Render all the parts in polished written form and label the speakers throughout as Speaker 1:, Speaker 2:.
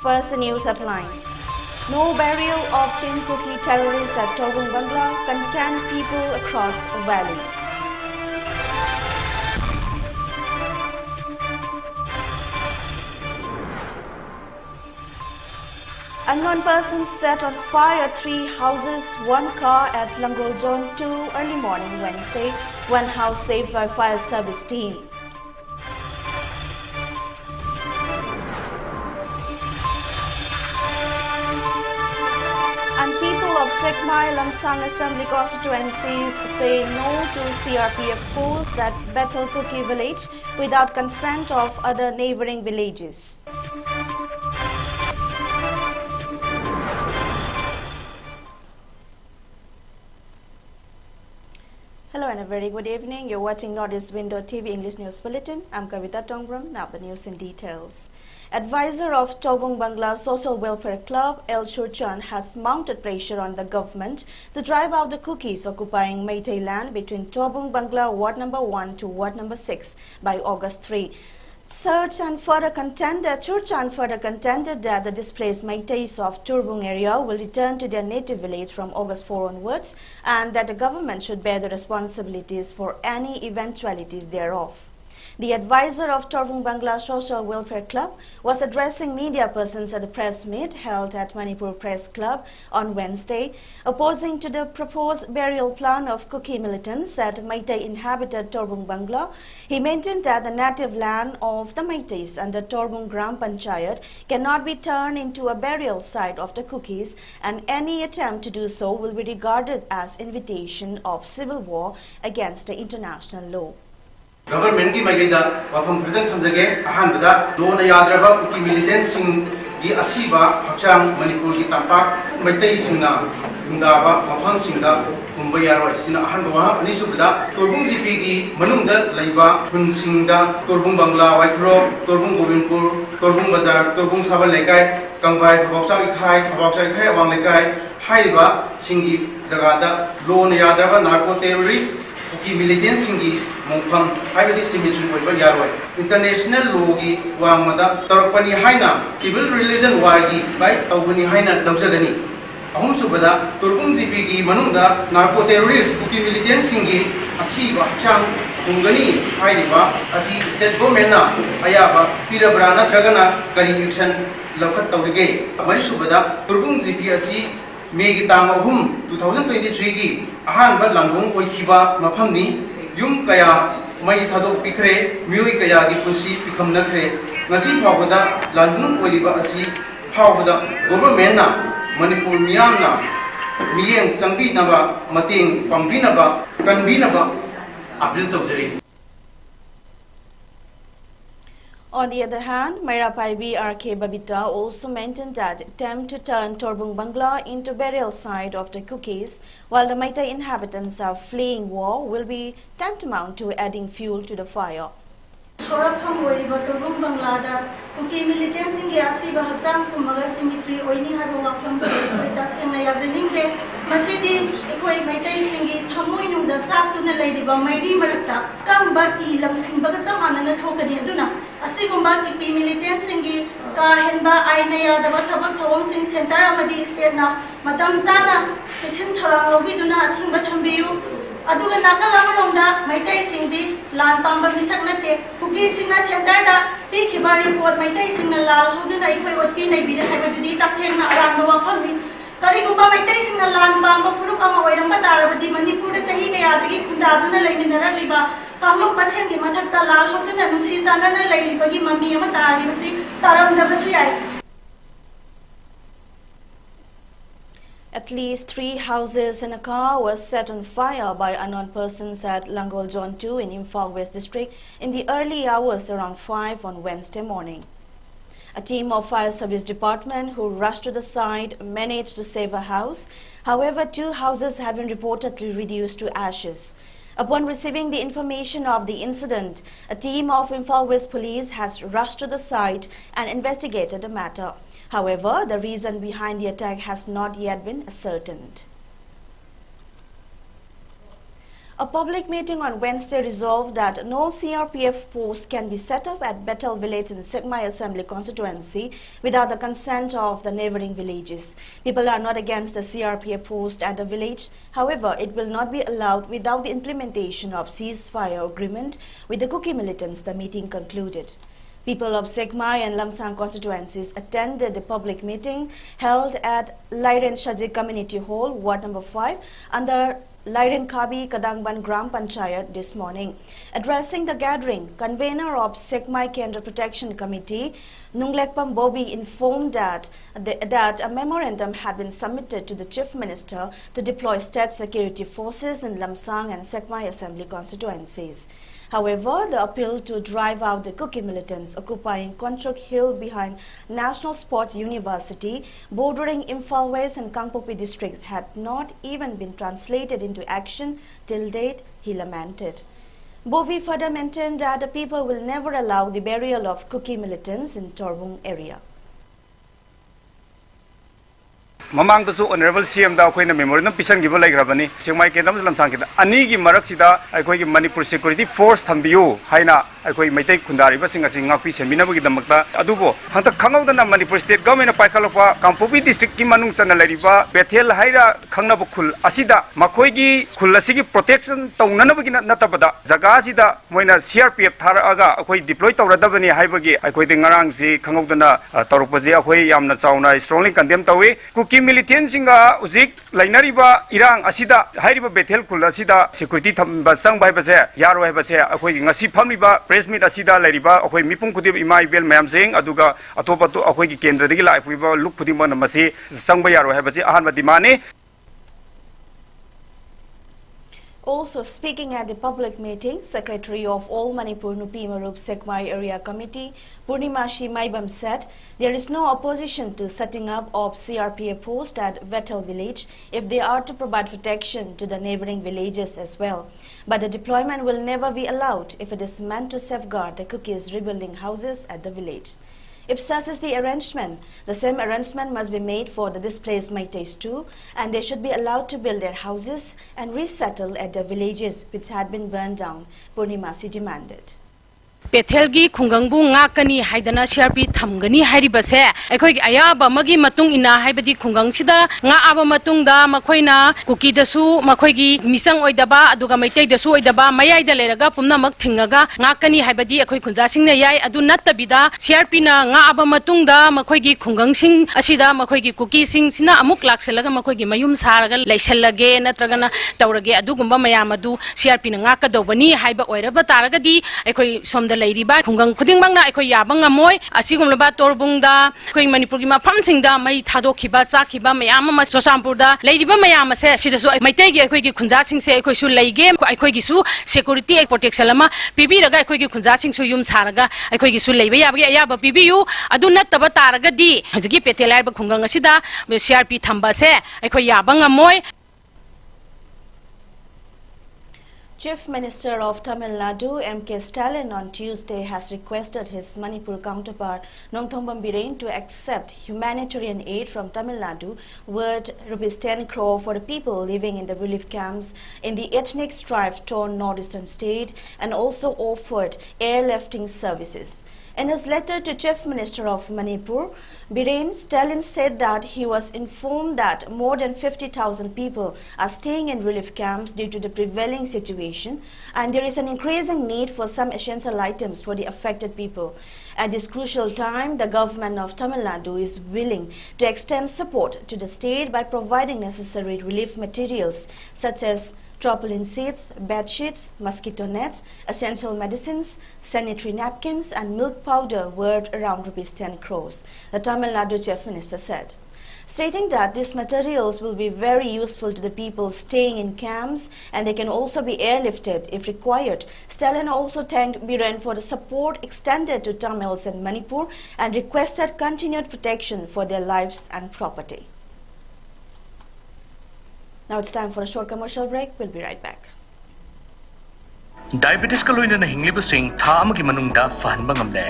Speaker 1: First news headlines. No burial of Chin Cookie terrorists at Torbung, Bangla can 10 people across valley. Unknown persons set on fire 3 houses, 1 car at Langol Zone 2 early morning Wednesday. 1 house saved by fire service team. And people of Sekmai Lamsang Assembly constituencies say no to CRPF posts at Betel Cookie village without consent of other neighboring villages. Hello and a very good evening. You're watching Northeast Window TV English News Bulletin. I'm KABITA TONGBRAM. Now the news in details. Advisor of Torbung Bangla Social Welfare Club, El Shurchan, has mounted pressure on the government to drive out the cookies occupying Meitei land between Torbung Bangla Ward number 1 to Ward number 6 by August 3. Churchan further contended that the displaced Meiteis of Torbung area will return to their native village from August 4 onwards and that the government should bear the responsibilities for any eventualities thereof. The advisor of Torbung Bangla Social Welfare Club was addressing media persons at a press meet held at Manipur Press Club on Wednesday, opposing to the proposed burial plan of Kuki militants at Meitei inhabited Torbung Bangla. He maintained that the native land of the Meiteis under Torbung Gram Panchayat cannot be turned into a burial site of the Kukis, and any attempt to do so will be regarded as invitation of civil war against the international law.
Speaker 2: Government ki maigida wafam khadang thamjage ahanbada lona yadraba Kuki militants sing gi asiba hakchang Manipur ki tampak Meitei singna undaba mafang singda kumba yaroi sina ahanba wa anisubada Torbung GP gi manungda laiba hun singda Torbung Bangla Waikro Torbung Gobinpur Torbung Bazar Torbung Sabal Lekai Kangbai Phabokchak Ikhai Awang Lekai haiba singi jagada lona yadraba narco terrorists Kuki militants singi Mongpang Haibadi symmetry oiba yaroi international law gi wangmada tarakpani haina civil religion war gi bai tawbani haina lawjagani ahum subada Torbung GP gi manungda narco terrorist Kuki militants singi asiba hachang tungani haidiba asi state government na ayaba pirabra natragana kari action lawkhat tawrige mari subada Torbung GP asi May tang 2023 gi ahanba langbong oikiba mafamni Yum kaya mai thadok pikre mioi kaya gi punsi pikham nakre ngasi phawada lanbung oiliba asi phawada government na Manipur miyam na miyeng changbi naba mating pambi naba kanbi naba appeal tawjari.
Speaker 1: On the other hand, Mairapai KABITA also maintained that attempt to turn Torbung Bangla into burial site of the Kukis while the Meitei inhabitants are fleeing war will be tantamount to adding fuel to the fire.
Speaker 3: Torbung Bangla Kuki militants in Asiba Hatsang Kumaga Symmetry Oini Habawakam Tasina Yazininde Masidi Ekoi Meitei Singi Tamuinum the Satuna Lady Bamairi Marata Kamba Ilam Simbagasam Anana Tokaduna Asigumba Kuki militants Singi Kahenba Ainaya the Bataba Tong Sing Center Amadi Stena Madam Zana Section Tarangiduna Timbatambiu Aduga Nakalamanda, Meitei Singdi, Lan Pamba Misagnate, Kuki Sina Centerda, Pikibari Port Meitei Singna Lal, who did I pay what Pina be the Habadita Sena around the Wapali. Karikuba Meitei Singna Lan Pamba Purukama Wayamata, the Manipur Sahina Yadaki Kundaduna Laminara Liba, Kamu Pasendi Matata Lal, who did I see Sanana Lady Bagi Mami Yamata, Taram the Basuai.
Speaker 1: At least 3 houses and a car were set on fire by unknown persons at Langol Zone 2 in Imphal West District in the early hours around 5 on Wednesday morning. A team of fire service department who rushed to the site managed to save a house. However, 2 houses have been reportedly reduced to ashes. Upon receiving the information of the incident, a team of Imphal West Police has rushed to the site and investigated the matter. However, the reason behind the attack has not yet been ascertained. A public meeting on Wednesday resolved that no CRPF post can be set up at Bethel village in Sekmai Assembly constituency without the consent of the neighboring villages. People are not against the CRPF post at the village. However, it will not be allowed without the implementation of ceasefire agreement with the Kuki militants, the meeting concluded. People of Sekmai and Lamsang constituencies attended the public meeting held at Lairen Shajik Community Hall, Ward number 5, under Lairen Kabi Kadangban Gram Panchayat this morning. Addressing the gathering, convener of Sekmai Kendra Protection Committee, Nunglekpam Bobi, informed that a memorandum had been submitted to the Chief Minister to deploy state security forces in Lamsang and Sekmai Assembly constituencies. However, the appeal to drive out the Kuki militants occupying Kontruk Hill behind National Sports University, bordering Imphal West and Kangpopi districts, had not even been translated into action till date, he lamented. Bovi further maintained that the people will never allow the burial of Kuki militants in Torbung area.
Speaker 4: Mamang dasu honorable CM da khoi na memorandum pisan gi bolai grabani Sekmai Kendam Lamsang ki ani gi marak sida akhoi gi Manipur security force thambiu haina akhoi maitai khundari ba singa sing ngakpi semina gi damakta adubo hanta khangau dana Manipur state government pai khalokwa Kangpopi district ki manung sana lariba Bethel haira khangna bu khul asida makhoi gi khul asigi protection taunana gi natabada jaga sida moina CRPF thara aga akhoi deploy tawradabani haibagi akhoi de ngarang si khangau dana tarukpaje akhoi yamna chauna strongly condemn tawi Kuki militant singa uzik lainariba irang asida hairiba Bethel khul asida security thamba sang bai base yaro hai base akhoi ngasi phamriba press meet asida lairiba akhoi mipum khudib imai bel mayam sing aduga atopa to akhoi gi kendra digi lai puiba luk khudib man masi sang bai yaro hai base ahan madimane.
Speaker 1: Also speaking at the public meeting, Secretary of All Manipur Nupi Marup Sekmai Area Committee, Purnimashi Maibam, said there is no opposition to setting up of CRPF post at Bethel village if they are to provide protection to the neighboring villages as well. But the deployment will never be allowed if it is meant to safeguard the Kukis rebuilding houses at the village. If such is the arrangement, the same arrangement must be made for the displaced Maitais too, and they should be allowed to build their houses and resettle at the villages which had been burned down, Purnimasi demanded.
Speaker 5: Bethel gi khungangbu ngakani haidana CRP thamgani haribase akhoi ayaba magi matung ina haibadi khungang sida nga aba matung da makhoina Kuki dasu makhoi gi misang oidaba aduga maitai dasu oidaba mayai da leraga pumna mak thingaga ngakani haibadi akhoi khunja singna yai adu nattabida CRP na nga aba matung da makhoi gi khungang sing asida makhoi gi Kuki sing sina amuk lakselaga makhoi gi mayum saraga laisallage natragana tawrage adugumba mayam adu CRP na ngaka dobani haiba oiraba taragadi akhoi somda Lairiba, Kungang Kudingmanga, Ekoyabanga Moy, Asigumba Torbunda, Queen Manipurima Pamsingda, May Tado Kiba, Kiba, Mayama, Sosamburda, Lady Mayama says she does my take a quick Kunzasing say Kosu lay game, Ikogisu, security, protect Salama, Bibi, the guy quick Kunzasing Suyum Saraga, Ikogisu lay Yaba Bibiu, I do not Tabataraga D, as a gift at Telaba Kunganga Sida, with CRP Tambase, Ekoyabanga Moy.
Speaker 1: Chief Minister of Tamil Nadu, M.K. Stalin, on Tuesday has requested his Manipur counterpart, Nongthongbam Biren, to accept humanitarian aid from Tamil Nadu worth ₹10 crore for the people living in the relief camps in the ethnic strife-torn northeastern state, and also offered airlifting services. In his letter to Chief Minister of Manipur, Biren, Stalin said that he was informed that more than 50,000 people are staying in relief camps due to the prevailing situation, and there is an increasing need for some essential items for the affected people. At this crucial time, the government of Tamil Nadu is willing to extend support to the state by providing necessary relief materials such as tarpaulin seats, bed sheets, mosquito nets, essential medicines, sanitary napkins and milk powder worth around ₹10 crores, the Tamil Nadu Chief Minister said. Stating that these materials will be very useful to the people staying in camps and they can also be airlifted if required. Stalin also thanked Biren for the support extended to Tamils in Manipur and requested continued protection for their lives and property. Now it's time for a short commercial break. We'll be right back.
Speaker 6: Diabetes kaloina na hinglibusing tha amagi manungda fahanba ngamle.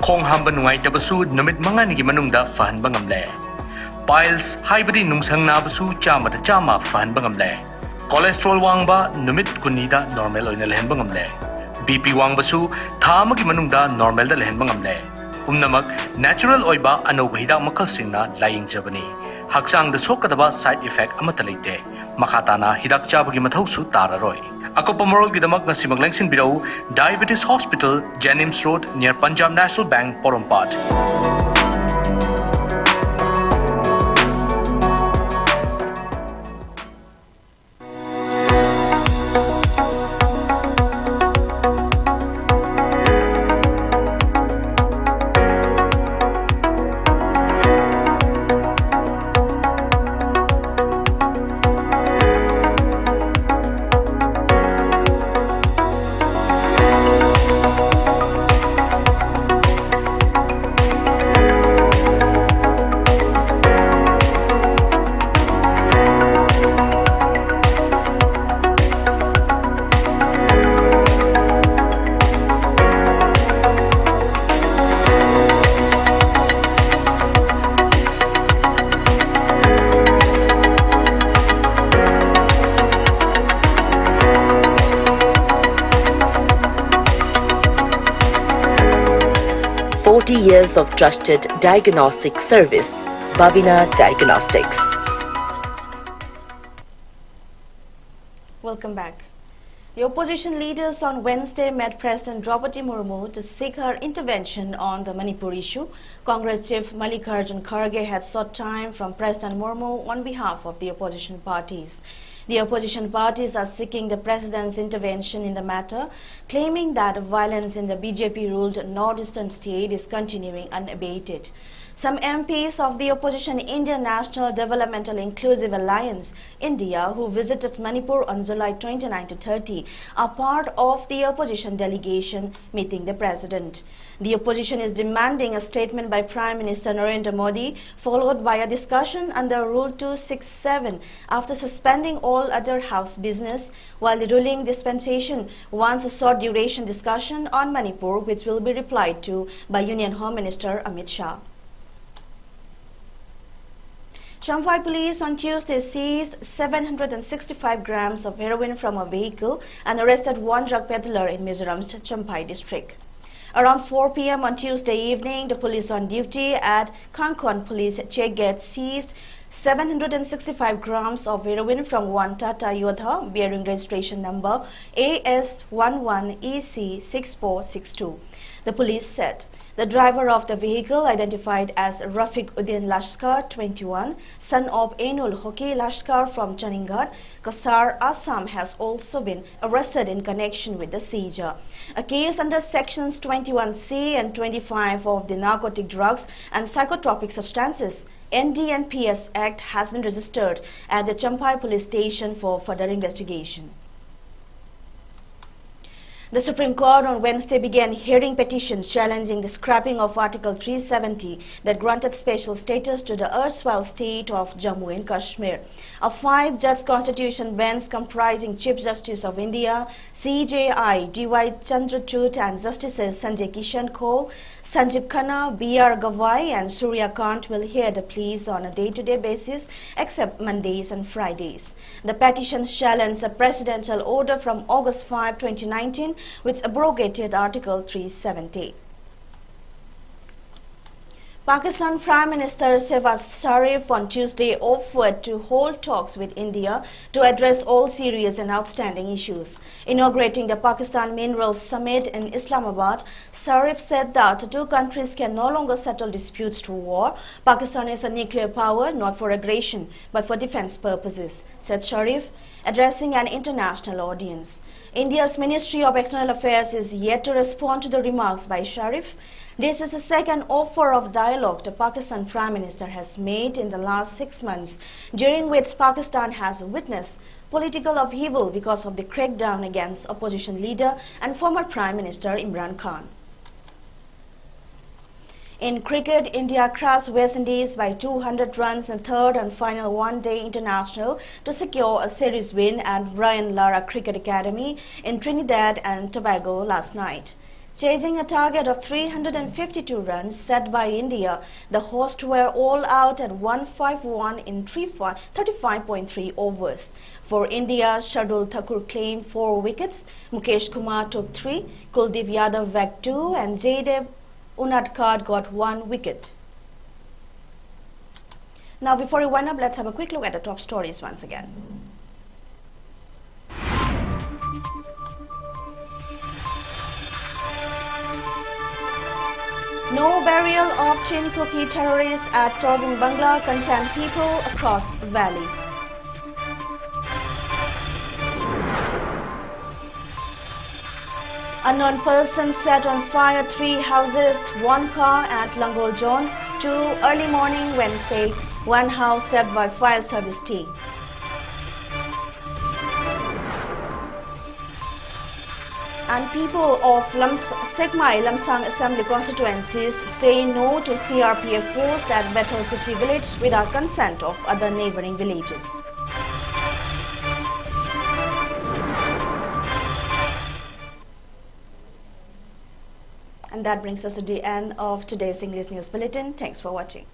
Speaker 6: Khong hamba nungai tabasu namit manga nigi manungda fahanba ngamle. Piles haibadi nungsang nabasu chama da chama fahanba ngamle. cholesterol wangba numit kunida normal oina lehenba ngamle BP wangbasu tha amagi manungda normal da lehenba ngamle pumnamak natural oiba anoba hidak makal singna laying jabani hakchang da sokadaba side effect amata leite makhatana hidak chabagi mathau su tararoi akopa moral gidamak na simaglengsin birau Diabetes Hospital Janims Road near Punjab National Bank Porompat
Speaker 7: 40 years of trusted diagnostic service, Babina Diagnostics.
Speaker 1: Welcome back. The opposition leaders on Wednesday met President Draupadi Murmu to seek her intervention on the Manipur issue. Congress Chief Mallikarjun Kharge had sought time from President Murmu on behalf of the opposition parties. The opposition parties are seeking the president's intervention in the matter, claiming that violence in the BJP-ruled northeastern state is continuing unabated. Some MPs of the opposition Indian National Developmental Inclusive Alliance, India, who visited Manipur on July 29 to 30, are part of the opposition delegation meeting the president. The opposition is demanding a statement by Prime Minister Narendra Modi, followed by a discussion under Rule 267 after suspending all other House business, while the ruling dispensation wants a short-duration discussion on Manipur, which will be replied to by Union Home Minister Amit Shah. Champhai police on Tuesday seized 765 grams of heroin from a vehicle and arrested one drug peddler in Mizoram's Champhai district. Around 4 p.m. on Tuesday evening, the police on duty at Kangkon Police Check Gate seized 765 grams of heroin from one Tata Yodha bearing registration number AS11EC6462. The police said the driver of the vehicle, identified as Rafiq Uddin Lashkar, 21, son of Ainul Hoki Lashkar from Chandigarh, Kasar, Assam, has also been arrested in connection with the seizure. A case under sections 21C and 25 of the Narcotic Drugs and Psychotropic Substances NDNPS Act has been registered at the Champhai police station for further investigation. The Supreme Court on Wednesday began hearing petitions challenging the scrapping of Article 370 that granted special status to the erstwhile state of Jammu and Kashmir. A 5-judge constitution bench comprising Chief Justice of India, CJI, D.Y. Chandrachud, and Justices Sanjay Kishan Kaul, Sanjeev Khanna, B.R. Gavai, and Surya Kant will hear the pleas on a day-to-day basis except Mondays and Fridays. The petitions challenge a presidential order from August 5, 2019, which abrogated Article 370. Pakistan Prime Minister Shehbaz Sharif on Tuesday offered to hold talks with India to address all serious and outstanding issues. Inaugurating the Pakistan Minerals Summit in Islamabad, Sharif said that the two countries can no longer settle disputes through war. Pakistan is a nuclear power, not for aggression, but for defense purposes, said Sharif, addressing an international audience. India's Ministry of External Affairs is yet to respond to the remarks by Sharif. This is the second offer of dialogue the Pakistan Prime Minister has made in the last 6 months, during which Pakistan has witnessed political upheaval because of the crackdown against opposition leader and former Prime Minister Imran Khan. In cricket, India crushed West Indies by 200 runs in third and final one-day international to secure a series win at Brian Lara Cricket Academy in Trinidad and Tobago last night. Chasing a target of 352 runs set by India, the hosts were all out at 151 in 35.3 overs. For India, Shardul Thakur claimed 4 wickets, Mukesh Kumar took 3, Kuldeep Yadav bagged 2 and Jaydev Unadkar got 1 wicket. Now before we wind up, let's have a quick look at the top stories once again. No burial of Chin Cookie terrorists at Torbung Bangla content people across valley. Unknown person set on fire 3 houses, 1 car at Langol Zone. 2 early morning Wednesday, 1 house saved by fire service team. And people of Sekmai Lamsang Assembly constituencies say no to CRPF post at Betel Kuki village without consent of other neighboring villages. And that brings us to the end of today's English News Bulletin. Thanks for watching.